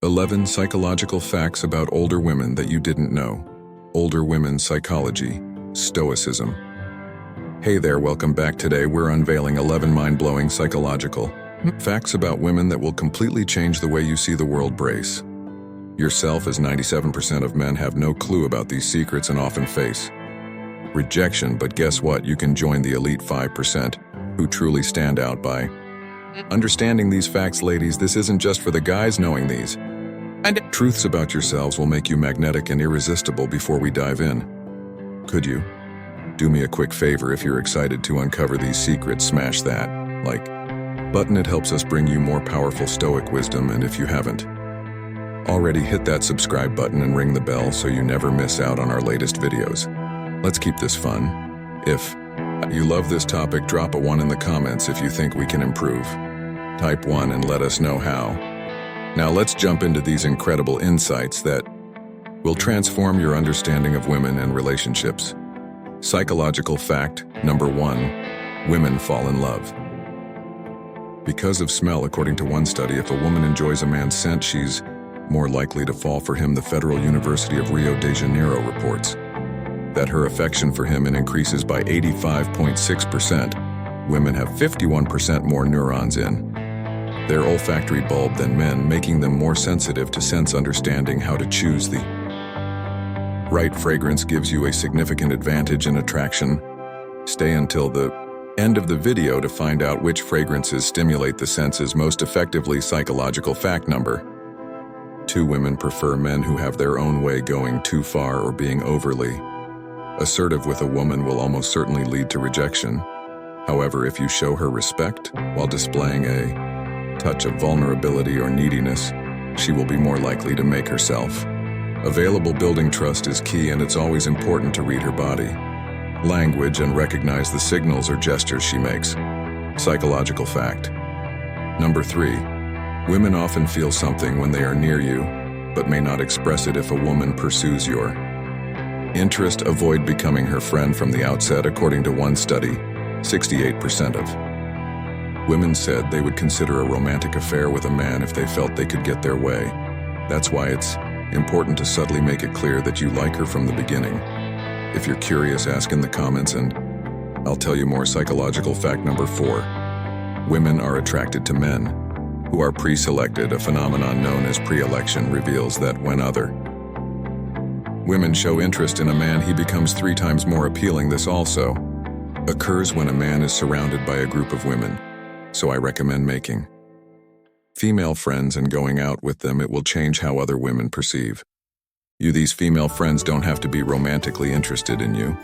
11 Psychological Facts About Older Women That You Didn't Know. Older Women Psychology, Stoicism. Hey there, welcome back. Today we're unveiling 11 mind-blowing psychological facts about women that will completely change the way you see the world. Brace yourself, as 97% of men have no clue about these secrets and often face rejection. But guess what? You can join the elite 5% who truly stand out by understanding these facts. Ladies, this isn't just for the guys. Knowing these truths about yourselves will make you magnetic and irresistible. Before we dive in, could you do me a quick favor? If you're excited to uncover these secrets, smash that like button. It helps us bring you more powerful Stoic wisdom. And if you haven't already, hit that subscribe button and ring the bell so you never miss out on our latest videos. Let's keep this fun. If you love this topic, drop a 1 in the comments. If you think we can improve, type 1 and let us know how. Now let's jump into these incredible insights that will transform your understanding of women and relationships. Psychological fact number 1: women fall in love because of smell. According to one study, if a woman enjoys a man's scent, she's more likely to fall for him. The Federal University of Rio de Janeiro reports that her affection for him increases by 85.6%. Women have 51% more neurons in their olfactory bulb than men, making them more sensitive to sense. Understanding how to choose the right fragrance gives you a significant advantage in attraction. Stay until the end of the video to find out which fragrances stimulate the senses most effectively. Psychological fact number 2: women prefer men who have their own way. Going too far or being overly assertive with a woman will almost certainly lead to rejection. However, if you show her respect while displaying a touch of vulnerability or neediness, she will be more likely to make herself available. Building trust is key, and it's always important to read her body language and recognize the signals or gestures she makes. Psychological fact number 3: women often feel something when they are near you, but may not express it. If a woman pursues your interest, avoid becoming her friend from the outset. According to one study, 68% of women said they would consider a romantic affair with a man if they felt they could get their way. That's why it's important to subtly make it clear that you like her from the beginning. If you're curious, ask in the comments and I'll tell you more. Psychological fact number 4: women are attracted to men who are pre-selected. A phenomenon known as pre-election reveals that when other women show interest in a man, he becomes 3 times more appealing. This also occurs when a man is surrounded by a group of women. So I recommend making female friends and going out with them. It will change how other women perceive you. These female friends don't have to be romantically interested in you.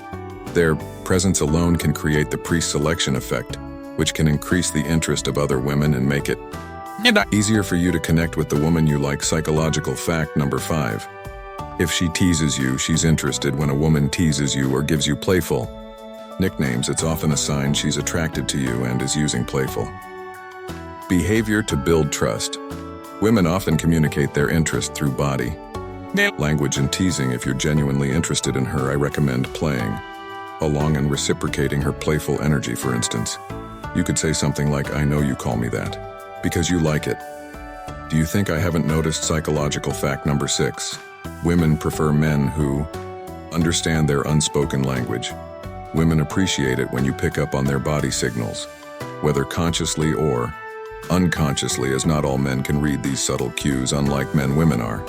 Their presence alone can create the pre-selection effect, which can increase the interest of other women and make it easier for you to connect with the woman you like. Psychological fact number 5: if she teases you, she's interested. When a woman teases you or gives you playful nicknames, it's often a sign she's attracted to you and is using playful behavior to build trust. Women often communicate their interest through body language and teasing. If you're genuinely interested in her, I recommend playing along and reciprocating her playful energy. For instance, you could say something like, "I know you call me that because you like it. Do you think I haven't noticed?" Psychological fact number 6: women prefer men who understand their unspoken language. Women appreciate it when you pick up on their body signals, whether consciously or unconsciously, as not all men can read these subtle cues. Unlike men, women are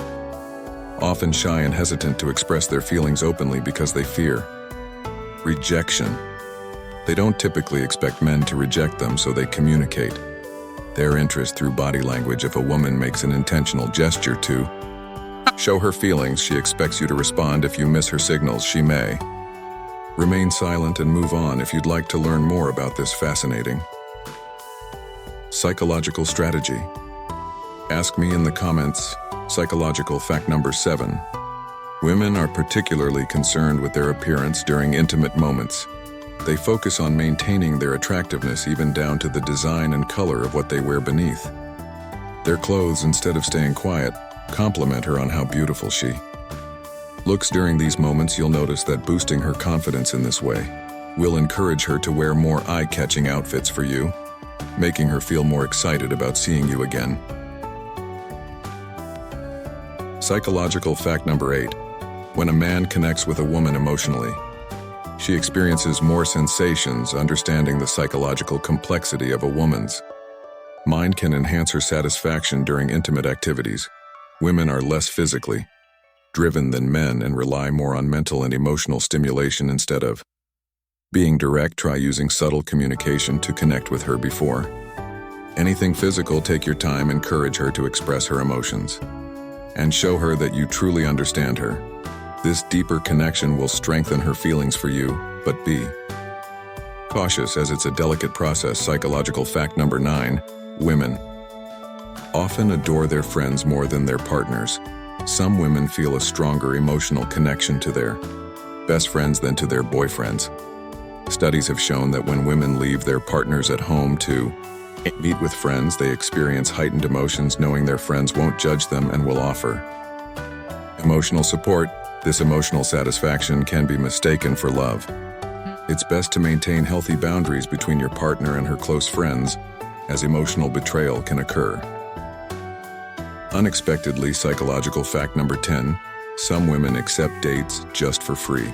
often shy and hesitant to express their feelings openly because they fear rejection. They don't typically expect men to reject them, so they communicate their interest through body language. If a woman makes an intentional gesture to show her feelings, she expects you to respond. If you miss her signals, she may remain silent and move on. If you'd like to learn more about this fascinating psychological strategy, ask me in the comments. Psychological fact number 7: women are particularly concerned with their appearance during intimate moments. They focus on maintaining their attractiveness, even down to the design and color of what they wear beneath their clothes. Instead of staying quiet, compliment her on how beautiful she looks during these moments. You'll notice that boosting her confidence in this way will encourage her to wear more eye-catching outfits for you, making her feel more excited about seeing you again. Psychological fact number 8. When a man connects with a woman emotionally, she experiences more sensations. Understanding the psychological complexity of a woman's mind can enhance her satisfaction during intimate activities. Women are less physically driven than men and rely more on mental and emotional stimulation instead of being direct. Try using subtle communication to connect with her before anything physical. Take your time, encourage her to express her emotions, and show her that you truly understand her. This deeper connection will strengthen her feelings for you, but be cautious as it's a delicate process. Psychological fact number 9. Women often adore their friends more than their partners. Some women feel a stronger emotional connection to their best friends than to their boyfriends. Studies have shown that when women leave their partners at home to meet with friends, they experience heightened emotions knowing their friends won't judge them and will offer emotional support. This emotional satisfaction can be mistaken for love. It's best to maintain healthy boundaries between your partner and her close friends, as emotional betrayal can occur. Unexpectedly, psychological fact number 10. Some women accept dates just for free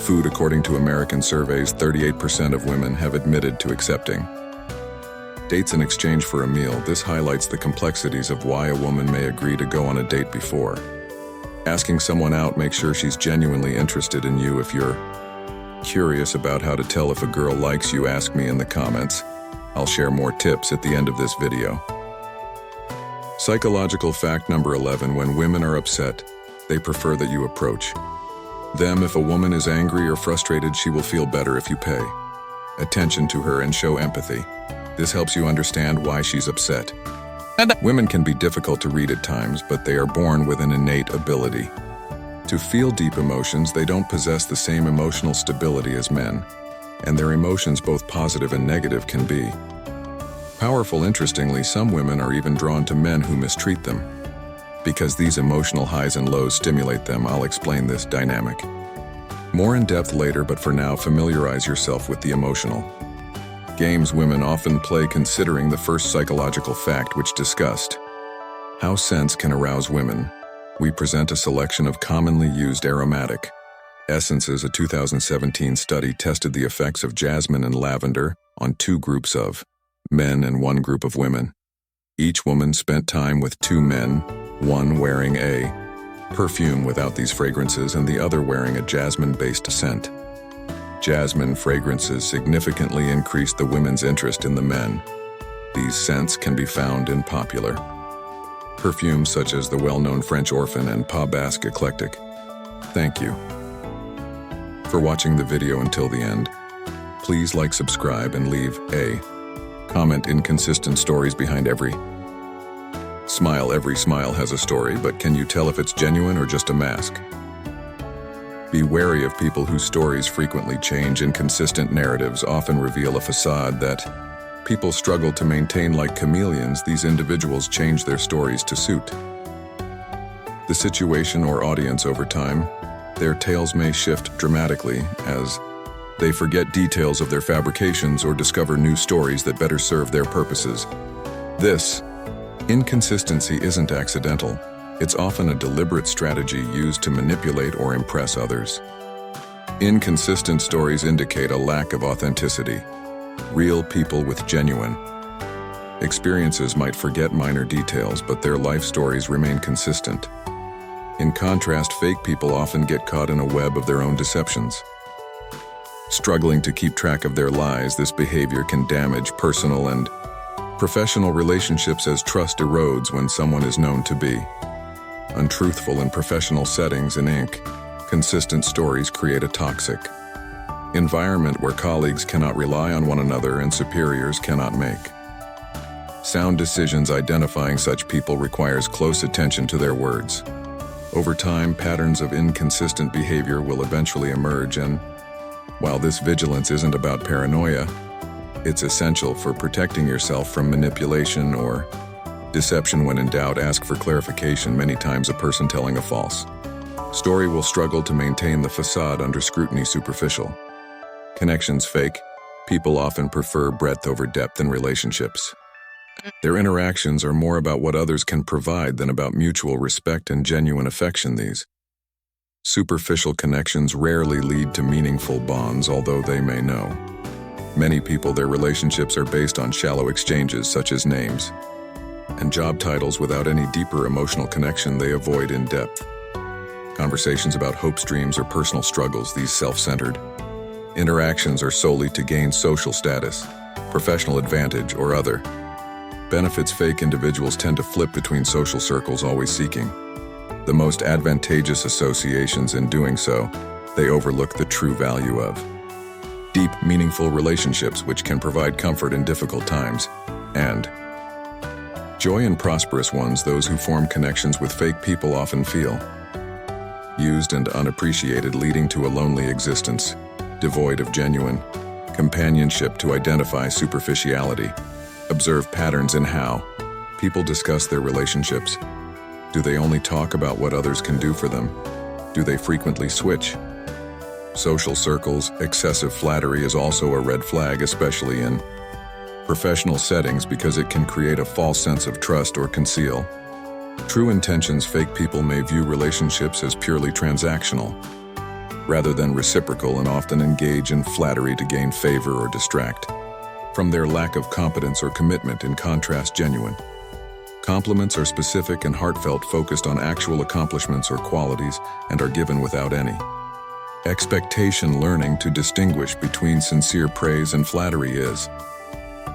food. According to American surveys, 38% of women have admitted to accepting dates in exchange for a meal. This highlights the complexities of why a woman may agree to go on a date before asking someone out. Make sure she's genuinely interested in you. If you're curious about how to tell if a girl likes you, ask me in the comments. I'll share more tips at the end of this video. Psychological fact number 11. When women are upset, they prefer that you approach them. If a woman is angry or frustrated, she will feel better if you pay attention to her and show empathy. This helps you understand why she's upset. Women can be difficult to read at times, but they are born with an innate ability to feel deep emotions. They don't possess the same emotional stability as men, and their emotions, both positive and negative, can be powerful. Interestingly, some women are even drawn to men who mistreat them because these emotional highs and lows stimulate them. I'll explain this dynamic more in depth later, but for now, familiarize yourself with the emotional games women often play. Considering the first psychological fact, which discussed how scents can arouse women, we present a selection of commonly used aromatic essences. A 2017 study tested the effects of jasmine and lavender on 2 groups of men and 1 group of women. Each woman spent time with 2 men, one wearing a perfume without these fragrances and the other wearing a jasmine-based scent. Jasmine fragrances significantly increased the women's interest in the men. These scents can be found in popular perfumes such as the well-known French Orphan and Pas Basque Eclectic. Thank you for watching the video until the end. Please like, subscribe, and leave a comment. Inconsistent stories behind every smile. Every smile has a story, but can you tell if it's genuine or just a mask? Be wary of people whose stories frequently change. Inconsistent narratives often reveal a facade that people struggle to maintain. Like chameleons, these individuals change their stories to suit the situation or audience over time. Their tales may shift dramatically as they forget details of their fabrications or discover new stories that better serve their purposes. This inconsistency isn't accidental. It's often a deliberate strategy used to manipulate or impress others. Inconsistent stories indicate a lack of authenticity. Real people with genuine experiences might forget minor details, but their life stories remain consistent. In contrast, fake people often get caught in a web of their own deceptions. Struggling to keep track of their lies, this behavior can damage personal and professional relationships as trust erodes when someone is known to be untruthful in professional settings. In inconsistent stories create a toxic environment where colleagues cannot rely on one another and superiors cannot make sound decisions. Identifying such people requires close attention to their words. Over time, patterns of inconsistent behavior will eventually emerge, and while this vigilance isn't about paranoia, it's essential for protecting yourself from manipulation or deception. When in doubt, ask for clarification. Many times a person telling a false story will struggle to maintain the facade under scrutiny. Superficial connections. Fake people often prefer breadth over depth in relationships. Their interactions are more about what others can provide than about mutual respect and genuine affection. These superficial connections rarely lead to meaningful bonds, although they may know. Many people, their relationships are based on shallow exchanges such as names and job titles without any deeper emotional connection. They avoid in-depth conversations about hopes, dreams, or personal struggles. These self-centered interactions are solely to gain social status, professional advantage, or other benefits. Fake individuals tend to flip between social circles, always seeking the most advantageous associations. In doing so, they overlook the true value of deep, meaningful relationships, which can provide comfort in difficult times and joy in prosperous ones. Those who form connections with fake people often feel used and unappreciated, leading to a lonely existence, devoid of genuine companionship. To identify superficiality, observe patterns in how people discuss their relationships. Do they only talk about what others can do for them? Do they frequently switch social circles? Excessive flattery is also a red flag, especially in professional settings, because it can create a false sense of trust or conceal true intentions. Fake people may view relationships as purely transactional rather than reciprocal, and often engage in flattery to gain favor or distract from their lack of competence or commitment. In contrast, genuine compliments are specific and heartfelt, focused on actual accomplishments or qualities, and are given without any expectation. Learning to distinguish between sincere praise and flattery is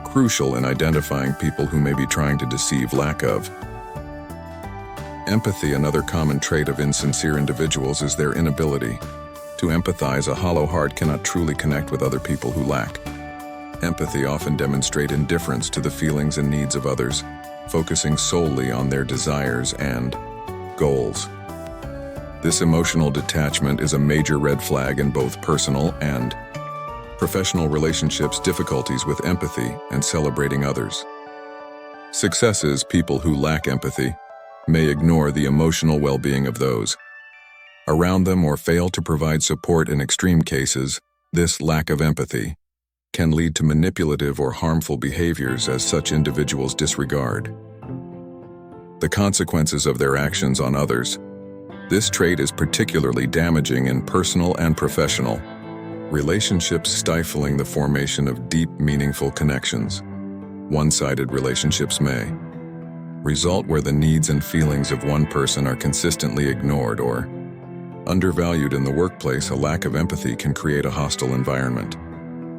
crucial in identifying people who may be trying to deceive. Lack of empathy. Another common trait of insincere individuals is their inability to empathize. A hollow heart cannot truly connect with other people. Who lack empathy often demonstrate indifference to the feelings and needs of others, focusing solely on their desires and goals. This emotional detachment is a major red flag in both personal and professional relationships. Difficulties with empathy and celebrating others' successes. People who lack empathy may ignore the emotional well-being of those around them or fail to provide support. In extreme cases, this lack of empathy can lead to manipulative or harmful behaviors, as such individuals disregard the consequences of their actions on others. This trait is particularly damaging in personal and professional relationships, stifling the formation of deep, meaningful connections. One-sided relationships may result where the needs and feelings of one person are consistently ignored or undervalued. In the workplace, a lack of empathy can create a hostile environment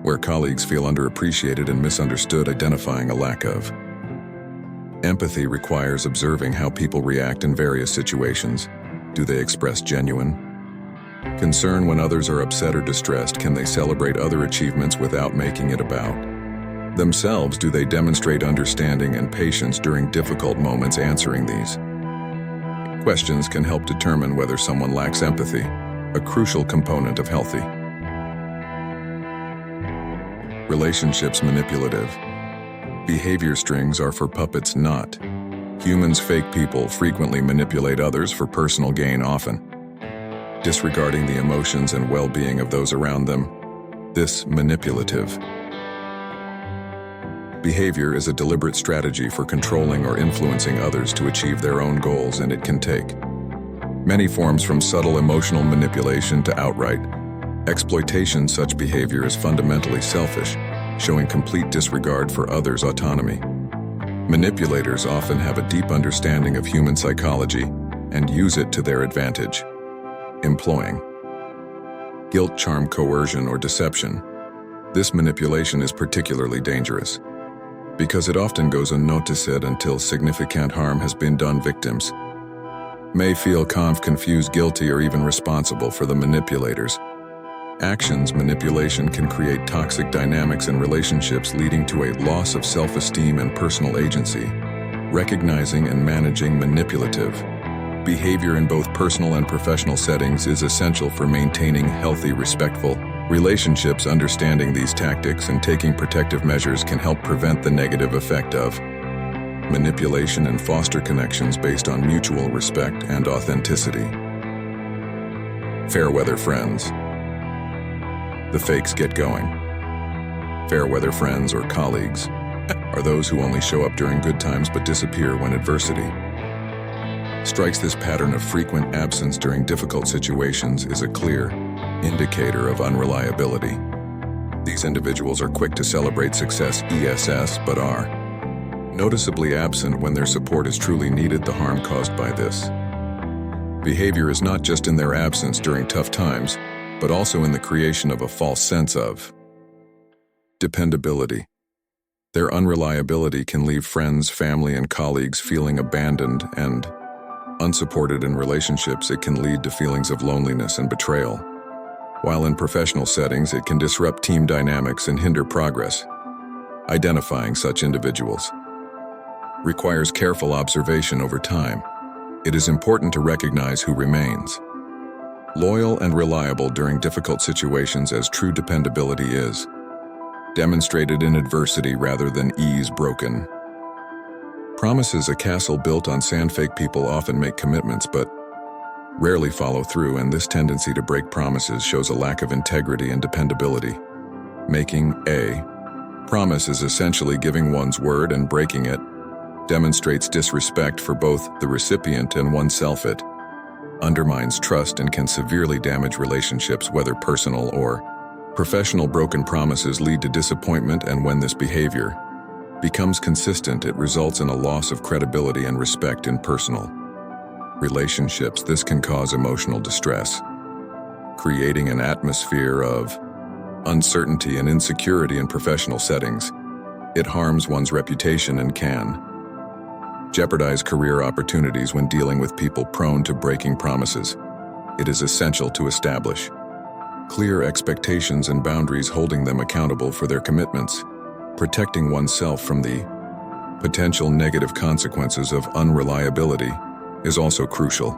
where colleagues feel underappreciated and misunderstood. Identifying a lack of empathy requires observing how people react in various situations. Do they express genuine concern when others are upset or distressed? Can they celebrate other achievements without making it about themselves? Do they demonstrate understanding and patience during difficult moments? Answering these questions can help determine whether someone lacks empathy, a crucial component of healthy relationships. Manipulative behavior. Strings are for puppets, not humans. Fake people frequently manipulate others for personal gain, often disregarding the emotions and well-being of those around them. This manipulative behavior is a deliberate strategy for controlling or influencing others to achieve their own goals, and it can take many forms, from subtle emotional manipulation to outright exploitation. Such behavior is fundamentally selfish, showing complete disregard for others' autonomy. Manipulators often have a deep understanding of human psychology and use it to their advantage. Employing guilt, charm, coercion, or deception. This manipulation is particularly dangerous because it often goes unnoticed until significant harm has been done. Victims may feel confused, guilty, or even responsible for the manipulator's actions. Manipulation can create toxic dynamics in relationships, leading to a loss of self-esteem and personal agency. Recognizing and managing manipulative behavior in both personal and professional settings is essential for maintaining healthy, respectful relationships. Understanding these tactics and taking protective measures can help prevent the negative effect of manipulation and foster connections based on mutual respect and authenticity. Fair-weather friends. The fakes get going. Fair-weather friends or colleagues are those who only show up during good times but disappear when adversity strikes. This pattern of frequent absence during difficult situations is a clear indicator of unreliability. These individuals are quick to celebrate success, but are noticeably absent when their support is truly needed. The harm caused by this behavior is not just in their absence during tough times, but also in the creation of a false sense of dependability. Their unreliability can leave friends, family, and colleagues feeling abandoned and unsupported. In relationships, it can lead to feelings of loneliness and betrayal. While in professional settings, it can disrupt team dynamics and hinder progress. Identifying such individuals requires careful observation over time. It is important to recognize who remains loyal and reliable during difficult situations, as true dependability is demonstrated in adversity rather than ease. Broken promises. A castle built on sand. Fake people often make commitments but rarely follow through, and this tendency to break promises shows a lack of integrity and dependability. Making a promise is essentially giving one's word, and breaking it demonstrates disrespect for both the recipient and oneself. It undermines trust and can severely damage relationships, whether personal or professional. Broken promises lead to disappointment, and when this behavior becomes consistent, it results in a loss of credibility and respect in personal relationships. This can cause emotional distress, creating an atmosphere of uncertainty and insecurity in professional settings. It harms one's reputation and can jeopardize career opportunities. When dealing with people prone to breaking promises, it is essential to establish clear expectations and boundaries, holding them accountable for their commitments. Protecting oneself from the potential negative consequences of unreliability is also crucial,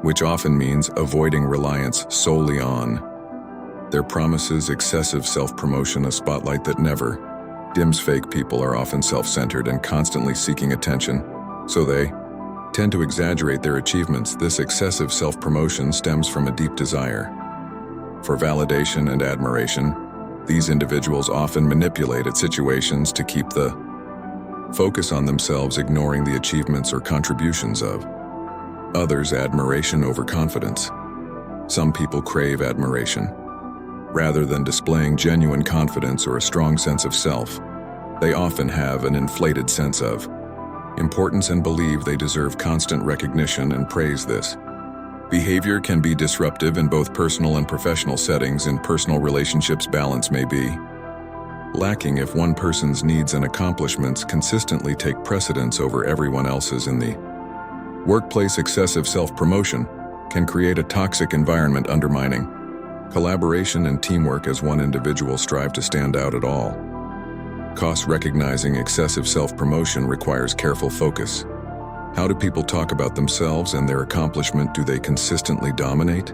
which often means avoiding reliance solely on their promises. Excessive self-promotion, a spotlight that never dims. Fake people are often self-centered and constantly seeking attention, so they tend to exaggerate their achievements. This excessive self-promotion stems from a deep desire for validation and admiration. These individuals often manipulate situations to keep the focus on themselves, ignoring the achievements or contributions of others. Admiration over confidence. Some people crave admiration rather than displaying genuine confidence or a strong sense of self. They often have an inflated sense of importance and believe they deserve constant recognition and praise. This behavior can be disruptive in both personal and professional settings. In personal relationships, balance may be lacking if one person's needs and accomplishments consistently take precedence over everyone else's. In the workplace, excessive self-promotion can create a toxic environment, undermining collaboration and teamwork as one individual strive to stand out at all costs. Recognizing excessive self-promotion requires careful focus. How do people talk about themselves and their accomplishment? Do they consistently dominate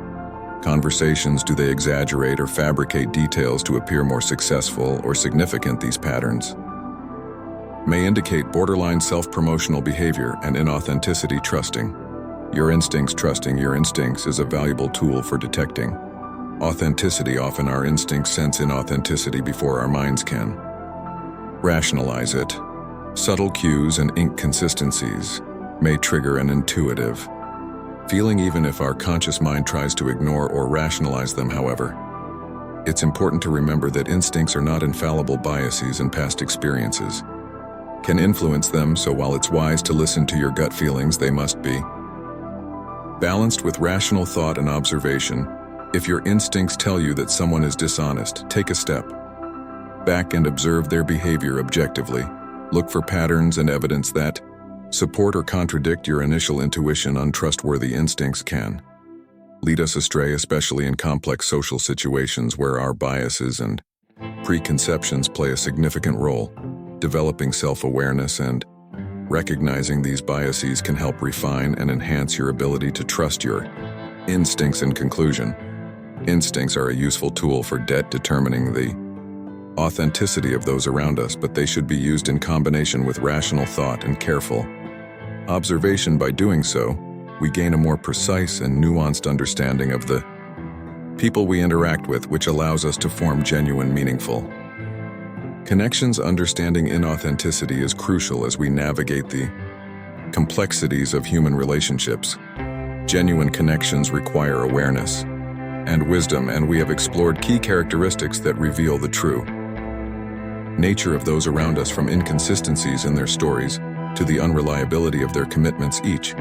conversations? Do they exaggerate or fabricate details to appear more successful or significant? These patterns may indicate borderline self-promotional behavior and inauthenticity. Trusting your instincts. Trusting your instincts is a valuable tool for detecting authenticity. Often our instincts sense inauthenticity before our minds can rationalize it. Subtle cues and inconsistencies may trigger an intuitive feeling even if our conscious mind tries to ignore or rationalize them. However, it's important to remember that instincts are not infallible. Biases and past experiences can influence them, so while it's wise to listen to your gut feelings, they must be balanced with rational thought and observation. If your instincts tell you that someone is dishonest, take a step back and observe their behavior objectively. Look for patterns and evidence that support or contradict your initial intuition. Untrustworthy instincts can lead us astray, especially in complex social situations where our biases and preconceptions play a significant role. Developing self-awareness and recognizing these biases can help refine and enhance your ability to trust your instincts. In conclusion, instincts are a useful tool for determining the authenticity of those around us, but they should be used in combination with rational thought and careful observation. By doing so, we gain a more precise and nuanced understanding of the people we interact with, which allows us to form genuine, meaningful Connections understanding inauthenticity is crucial as we navigate the complexities of human relationships. Genuine connections require awareness and wisdom, and we have explored key characteristics that reveal the true nature of those around us, from inconsistencies in their stories to the unreliability of their commitments. Each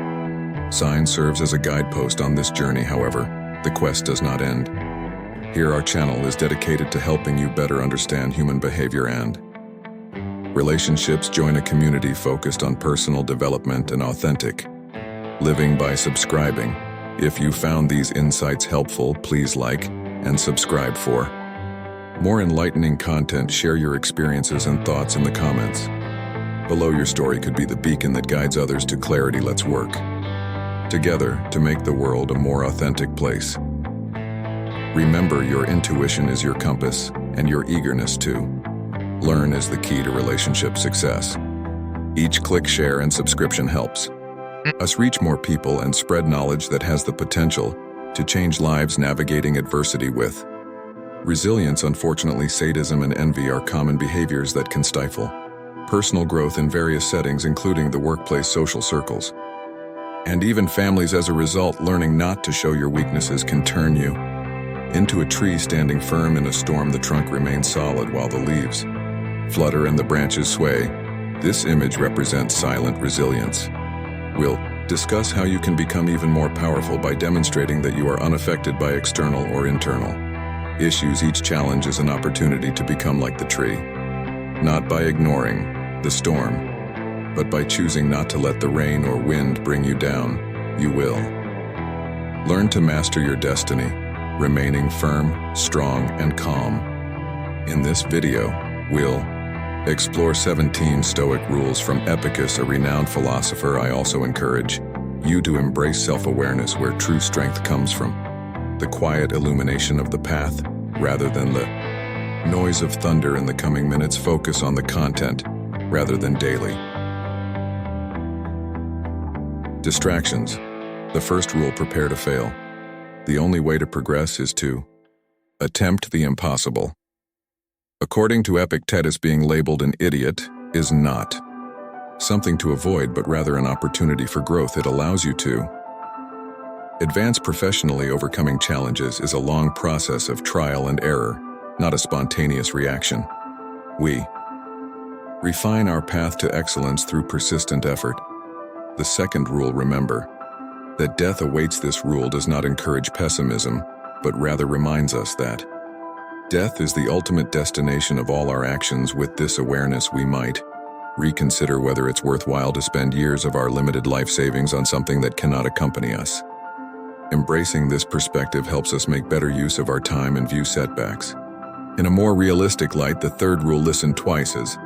sign serves as a guidepost on this journey. However, the quest does not end. Here, our channel is dedicated to helping you better understand human behavior and relationships. Join a community focused on personal development and authentic living by subscribing. If you found these insights helpful, please like and subscribe for more enlightening content. Share your experiences and thoughts in the comments below. Your story could be the beacon that guides others to clarity. Let's work together to make the world a more authentic place. Remember, your intuition is your compass, and your eagerness to learn is the key to relationship success. Each click, share, and subscription helps us reach more people and spread knowledge that has the potential to change lives. Navigating adversity with resilience. Unfortunately, sadism and envy are common behaviors that can stifle personal growth in various settings, including the workplace, social circles, and even families. As a result, learning not to show your weaknesses can turn you into a tree standing firm in a storm. The trunk remains solid while the leaves flutter and the branches sway. This image represents silent resilience. We'll discuss how you can become even more powerful by demonstrating that you are unaffected by external or internal issues. Each challenge is an opportunity to become like the tree, not by ignoring the storm, but by choosing not to let the rain or wind bring you down. You will learn to master your destiny, remaining firm, strong, and calm. In this video, we'll explore 17 Stoic rules from Epictetus, a renowned philosopher. I also encourage you to embrace self-awareness, where true strength comes from the quiet illumination of the path rather than the noise of thunder. In the coming minutes, focus on the content rather than daily distractions. The first rule: prepare to fail. The only way to progress is to attempt the impossible. According to Epictetus, being labeled an idiot is not something to avoid, but rather an opportunity for growth. It allows you to advance professionally. Overcoming challenges is a long process of trial and error, not a spontaneous reaction. We refine our path to excellence through persistent effort. The second rule: remember that death awaits. This rule does not encourage pessimism, but rather reminds us that death is the ultimate destination of all our actions. With this awareness, we might reconsider whether it's worthwhile to spend years of our limited life savings on something that cannot accompany us. Embracing this perspective helps us make better use of our time and view setbacks in a more realistic light. The third rule: listen twice as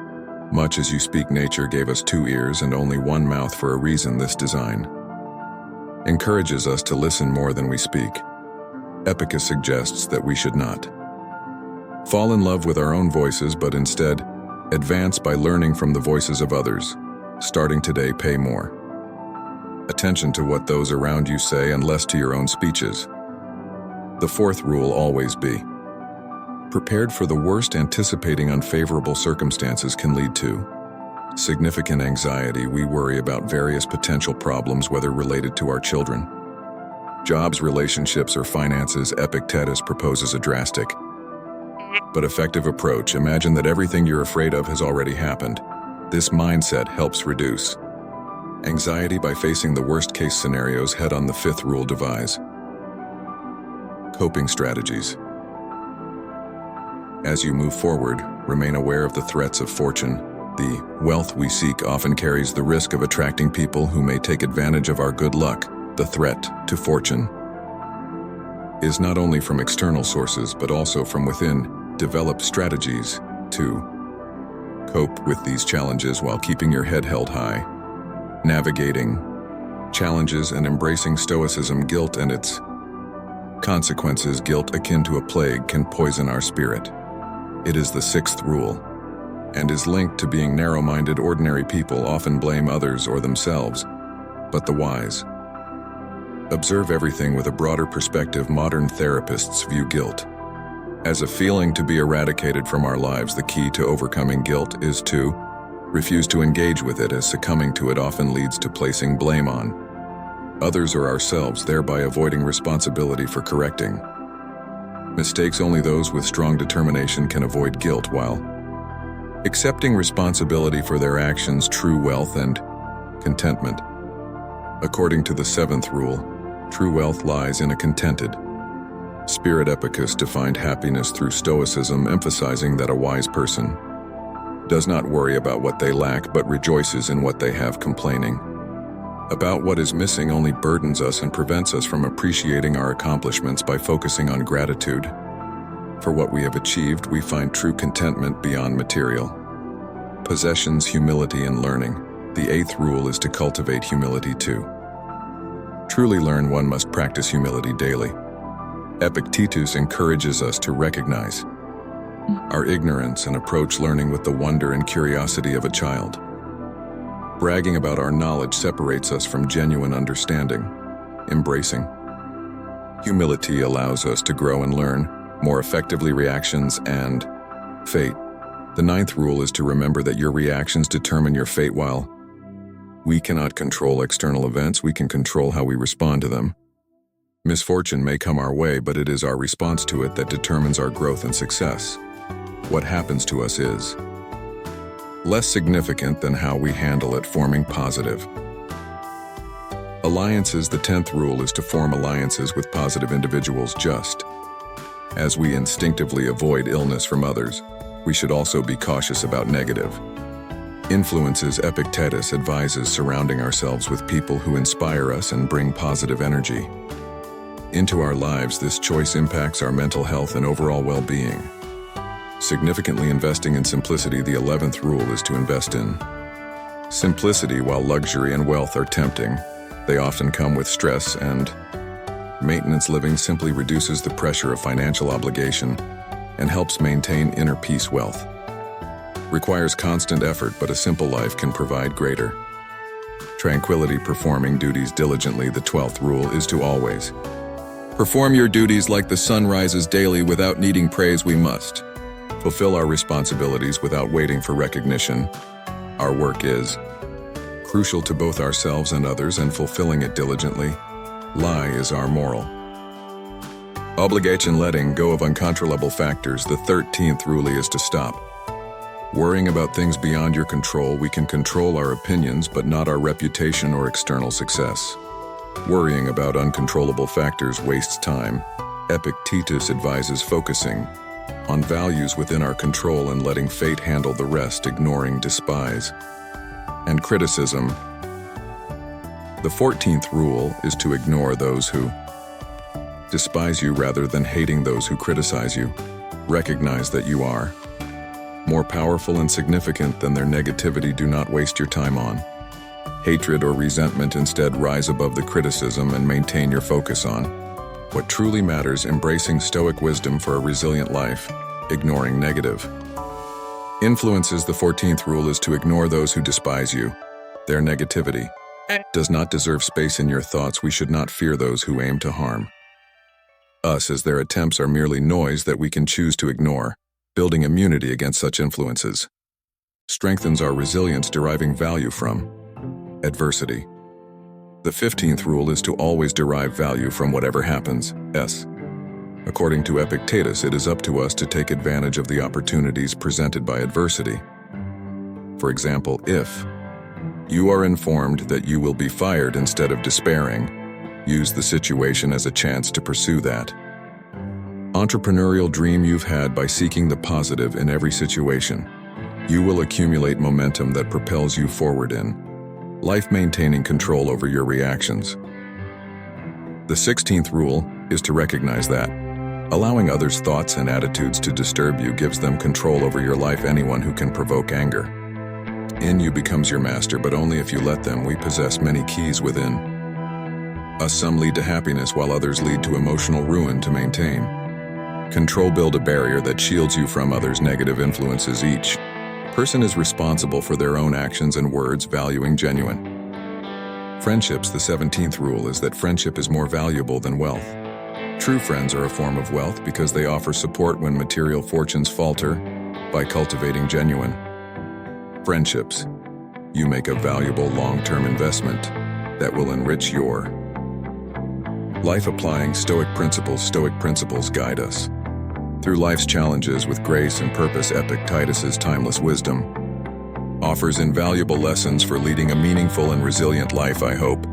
much as you speak. Nature gave us 2 ears and only 1 mouth for a reason. This design encourages us to listen more than we speak. Epictetus suggests that we should not fall in love with our own voices, but instead advance by learning from the voices of others. Starting today, pay more attention to what those around you say and less to your own speeches. The fourth rule: always be prepared for the worst. Anticipating unfavorable circumstances can lead to significant anxiety. We worry about various potential problems, whether related to our children, jobs, relationships, or finances. Epictetus proposes a drastic but effective approach. Imagine that everything you're afraid of has already happened. This mindset helps reduce anxiety by facing the worst-case scenarios head on. The fifth rule: devise coping strategies. As you move forward, remain aware of the threats of fortune. The wealth we seek often carries the risk of attracting people who may take advantage of our good luck. The threat to fortune is not only from external sources, but also from within. Develop strategies to cope with these challenges while keeping your head held high. Navigating challenges and embracing Stoicism. Guilt and its consequences. Guilt, akin to a plague, can poison our spirit. It is the sixth rule and is linked to being narrow-minded. Ordinary people often blame others or themselves, but the wise observe everything with a broader perspective. Modern therapists view guilt As a feeling to be eradicated from our lives, the key to overcoming guilt is to refuse to engage with it, as succumbing to it often leads to placing blame on others or ourselves, thereby avoiding responsibility for correcting mistakes. Only those with strong determination can avoid guilt while accepting responsibility for their actions. True wealth and contentment. According to the 7th rule, true wealth lies in a contented spirit. Epicus defined happiness through Stoicism, emphasizing that a wise person does not worry about what they lack, but rejoices in what they have. Complaining about what is missing only burdens us and prevents us from appreciating our accomplishments. By focusing on gratitude for what we have achieved, we find true contentment beyond material possessions. Humility and learning. The 8th rule is to cultivate humility. To truly learn, one must practice humility daily. Epictetus encourages us to recognize our ignorance and approach learning with the wonder and curiosity of a child. Bragging about our knowledge separates us from genuine understanding. Embracing humility allows us to grow and learn more effectively. Reactions and fate. The 9th rule is to remember that your reactions determine your fate. While we cannot control external events, we can control how we respond to them. Misfortune may come our way, but it is our response to it that determines our growth and success. What happens to us is less significant than how we handle it. Forming positive alliances. The 10th rule is to form alliances with positive individuals. Just as we instinctively avoid illness from others, we should also be cautious about negative influences. Epictetus advises surrounding ourselves with people who inspire us and bring positive energy into our lives. This choice impacts our mental health and overall well-being. Significantly investing in simplicity. The 11th rule is to invest in simplicity. While luxury and wealth are tempting, they often come with stress and maintenance. Living simply reduces the pressure of financial obligation and helps maintain inner peace. Wealth requires constant effort, but a simple life can provide greater tranquility. Performing duties diligently. The 12th rule is to always perform your duties like the sun rises daily without needing praise. We must fulfill our responsibilities without waiting for recognition. Our work is crucial to both ourselves and others, and fulfilling it diligently is our moral obligation. Letting go of uncontrollable factors. The 13th rule is to stop worrying about things beyond your control. We can control our opinions, but not our reputation or external success. Worrying about uncontrollable factors wastes time. Epictetus advises focusing on values within our control and letting fate handle the rest. Ignoring despise and criticism. The 14th rule is to ignore those who despise you rather than hating those who criticize you. Recognize that you are more powerful and significant than their negativity. Do not waste your time on hatred or resentment. Instead, rise above the criticism and maintain your focus on what truly matters. Embracing Stoic wisdom for a resilient life. Ignoring negative influences. The 14th rule is to ignore those who despise you. Their negativity does not deserve space in your thoughts. We should not fear those who aim to harm us, as their attempts are merely noise that we can choose to ignore. Building immunity against such influences strengthens our resilience, deriving value from adversity. The 15th rule is to always derive value from whatever happens. According to Epictetus, it is up to us to take advantage of the opportunities presented by adversity. For example, if you are informed that you will be fired, instead of despairing, use the situation as a chance to pursue that entrepreneurial dream you've had. By seeking the positive in every situation, you will accumulate momentum that propels you forward in life. Maintaining control over your reactions. The 16th rule is to recognize that allowing others' thoughts and attitudes to disturb you gives them control over your life. Anyone who can provoke anger in you becomes your master, but only if you let them. We possess many keys within us. Some lead to happiness, while others lead to emotional ruin. To maintain control, build a barrier that shields you from others' negative influences. Each person is responsible for their own actions and words. Valuing genuine friendships. The 17th rule is that friendship is more valuable than wealth. True friends are a form of wealth because they offer support when material fortunes falter by cultivating genuine friendships. You make a valuable long-term investment that will enrich your life. Applying Stoic principles guide us through life's challenges with grace and purpose. Epictetus's timeless wisdom offers invaluable lessons for leading a meaningful and resilient life. I hope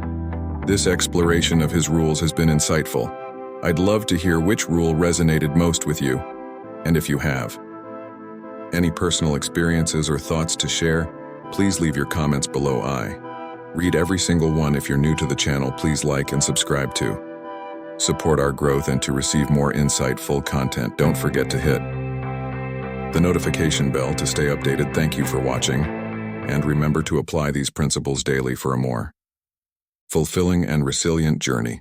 this exploration of his rules has been insightful. I'd love to hear which rule resonated most with you, and if you have any personal experiences or thoughts to share, please leave your comments below. I read every single one. If you're new to the channel, please like and subscribe to support our growth and to receive more insightful content. Don't forget to hit the notification bell to stay updated. Thank you for watching, and remember to apply these principles daily for a more fulfilling and resilient journey.